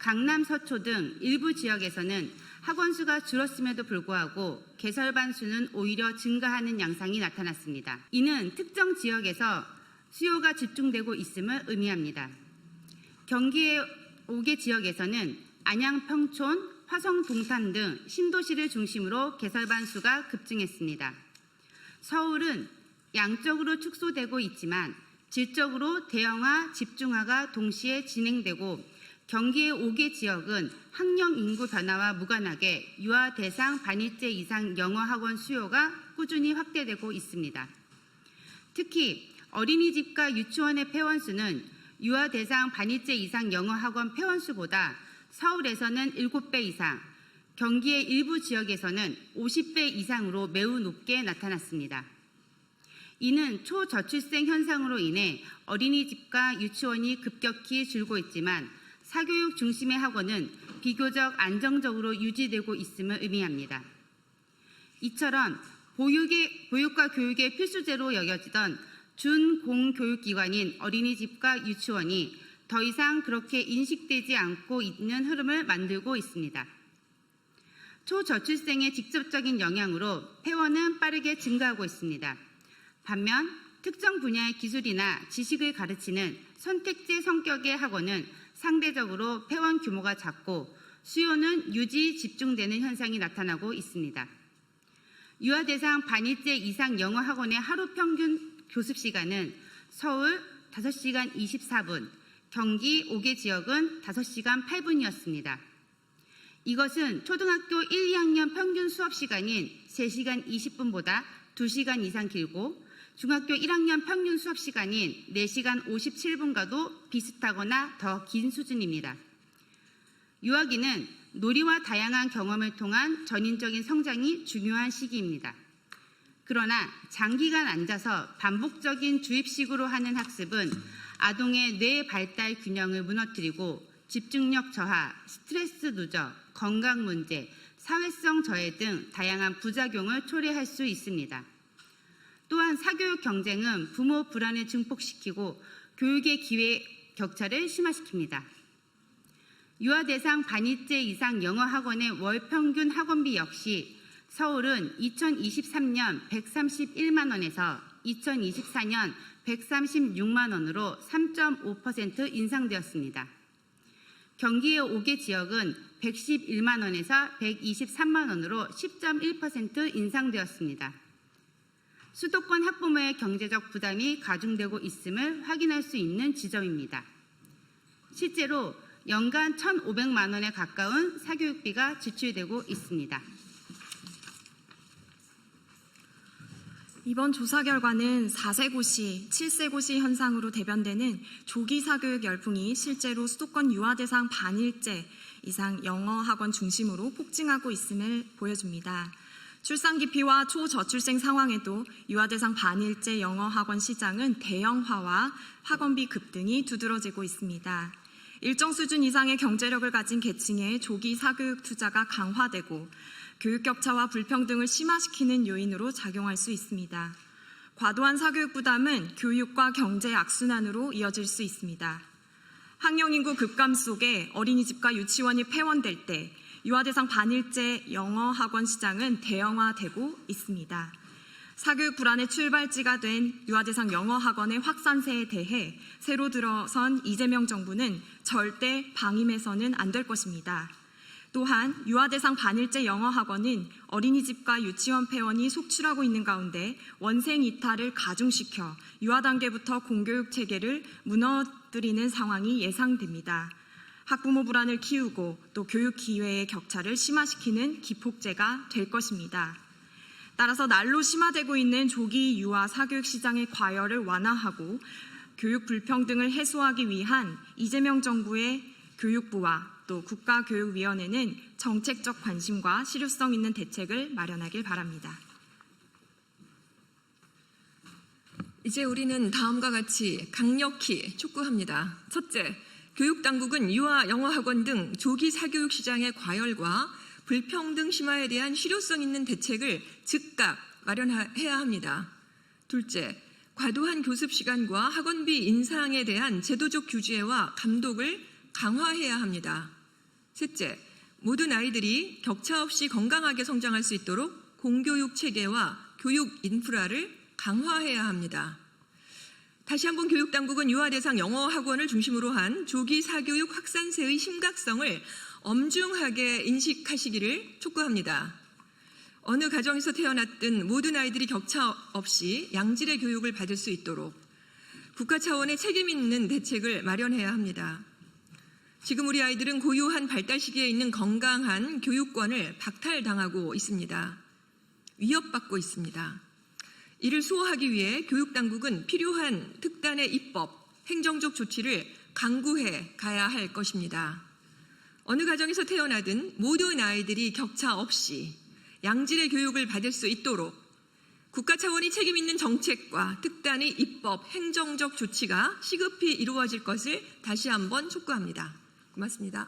강남, 서초 등 일부 지역에서는 학원 수가 줄었음에도 불구하고 개설반 수는 오히려 증가하는 양상이 나타났습니다. 이는 특정 지역에서 수요가 집중되고 있음을 의미합니다. 경기의 5개 지역에서는 안양, 평촌, 화성, 동탄 등 신도시를 중심으로 개설반 수가 급증했습니다. 서울은 양적으로 축소되고 있지만 질적으로 대형화, 집중화가 동시에 진행되고 경기의 5개 지역은 학령 인구 변화와 무관하게 유아 대상 반일제 이상 영어 학원 수요가 꾸준히 확대되고 있습니다. 특히 어린이집과 유치원의 폐원 수는 유아 대상 반일제 이상 영어 학원 폐원 수보다 서울에서는 7배 이상, 경기의 일부 지역에서는 50배 이상으로 매우 높게 나타났습니다. 이는 초저출생 현상으로 인해 어린이집과 유치원이 급격히 줄고 있지만 사교육 중심의 학원은 비교적 안정적으로 유지되고 있음을 의미합니다. 이처럼 보육과 교육의 필수제로 여겨지던 준공교육기관인 어린이집과 유치원이 더 이상 그렇게 인식되지 않고 있는 흐름을 만들고 있습니다. 초저출생의 직접적인 영향으로 폐원은 빠르게 증가하고 있습니다. 반면 특정 분야의 기술이나 지식을 가르치는 선택제 성격의 학원은 상대적으로 폐원 규모가 작고 수요는 유지 집중되는 현상이 나타나고 있습니다. 유아 대상 반일제 이상 영어 학원의 하루 평균 교습 시간은 서울 5시간 24분, 경기 5개 지역은 5시간 8분이었습니다. 이것은 초등학교 1, 2학년 평균 수업 시간인 3시간 20분보다 2시간 이상 길고 중학교 1학년 평균 수업 시간인 4시간 57분과도 비슷하거나 더 긴 수준입니다. 유아기는 놀이와 다양한 경험을 통한 전인적인 성장이 중요한 시기입니다. 그러나 장기간 앉아서 반복적인 주입식으로 하는 학습은 아동의 뇌 발달 균형을 무너뜨리고 집중력 저하, 스트레스 누적, 건강 문제, 사회성 저해 등 다양한 부작용을 초래할 수 있습니다. 또한 사교육 경쟁은 부모 불안을 증폭시키고 교육의 기회 격차를 심화시킵니다. 유아 대상 반일제 이상 영어 학원의 월 평균 학원비 역시 서울은 2023년 131만 원에서 2024년 136만 원으로 3.5% 인상되었습니다. 경기의 5개 지역은 111만 원에서 123만 원으로 10.1% 인상되었습니다. 수도권 학부모의 경제적 부담이 가중되고 있음을 확인할 수 있는 지점입니다. 실제로 연간 1,500만 원에 가까운 사교육비가 지출되고 있습니다. 이번 조사 결과는 4세 고시, 7세 고시 현상으로 대변되는 조기 사교육 열풍이 실제로 수도권 유아 대상 반일제 이상 영어 학원 중심으로 폭증하고 있음을 보여줍니다. 출산 기피와 초저출생 상황에도 유아 대상 반일제 영어 학원 시장은 대형화와 학원비 급등이 두드러지고 있습니다. 일정 수준 이상의 경제력을 가진 계층의 조기 사교육 투자가 강화되고 교육 격차와 불평등을 심화시키는 요인으로 작용할 수 있습니다. 과도한 사교육 부담은 교육과 경제 악순환으로 이어질 수 있습니다. 학령 인구 급감 속에 어린이집과 유치원이 폐원될 때 유아 대상 반일제 영어 학원 시장은 대형화되고 있습니다. 사교육 불안의 출발지가 된 유아 대상 영어 학원의 확산세에 대해 새로 들어선 이재명 정부는 절대 방임해서는 안 될 것입니다. 또한 유아 대상 반일제 영어 학원은 어린이집과 유치원 폐원이 속출하고 있는 가운데 원생 이탈을 가중시켜 유아 단계부터 공교육 체계를 무너뜨리는 상황이 예상됩니다. 학부모 불안을 키우고 또 교육 기회의 격차를 심화시키는 기폭제가 될 것입니다. 따라서 날로 심화되고 있는 조기 유아 사교육 시장의 과열을 완화하고 교육 불평등을 해소하기 위한 이재명 정부의 교육부와 또 국가교육위원회는 정책적 관심과 실효성 있는 대책을 마련하길 바랍니다. 이제 우리는 다음과 같이 강력히 촉구합니다. 첫째, 교육당국은 유아 영어학원 등 조기 사교육 시장의 과열과 불평등 심화에 대한 실효성 있는 대책을 즉각 마련해야 합니다. 둘째, 과도한 교습 시간과 학원비 인상에 대한 제도적 규제와 감독을 강화해야 합니다. 셋째, 모든 아이들이 격차 없이 건강하게 성장할 수 있도록 공교육 체계와 교육 인프라를 강화해야 합니다. 다시 한번 교육당국은 유아 대상 영어 학원을 중심으로 한 조기 사교육 확산세의 심각성을 엄중하게 인식하시기를 촉구합니다. 어느 가정에서 태어났든 모든 아이들이 격차 없이 양질의 교육을 받을 수 있도록 국가 차원의 책임 있는 대책을 마련해야 합니다. 지금 우리 아이들은 고유한 발달 시기에 있는 건강한 교육권을 박탈당하고 있습니다. 위협받고 있습니다. 이를 수호하기 위해 교육당국은 필요한 특단의 입법, 행정적 조치를 강구해 가야 할 것입니다. 어느 가정에서 태어나든 모든 아이들이 격차 없이 양질의 교육을 받을 수 있도록 국가 차원이 책임 있는 정책과 특단의 입법, 행정적 조치가 시급히 이루어질 것을 다시 한번 촉구합니다. 고맙습니다.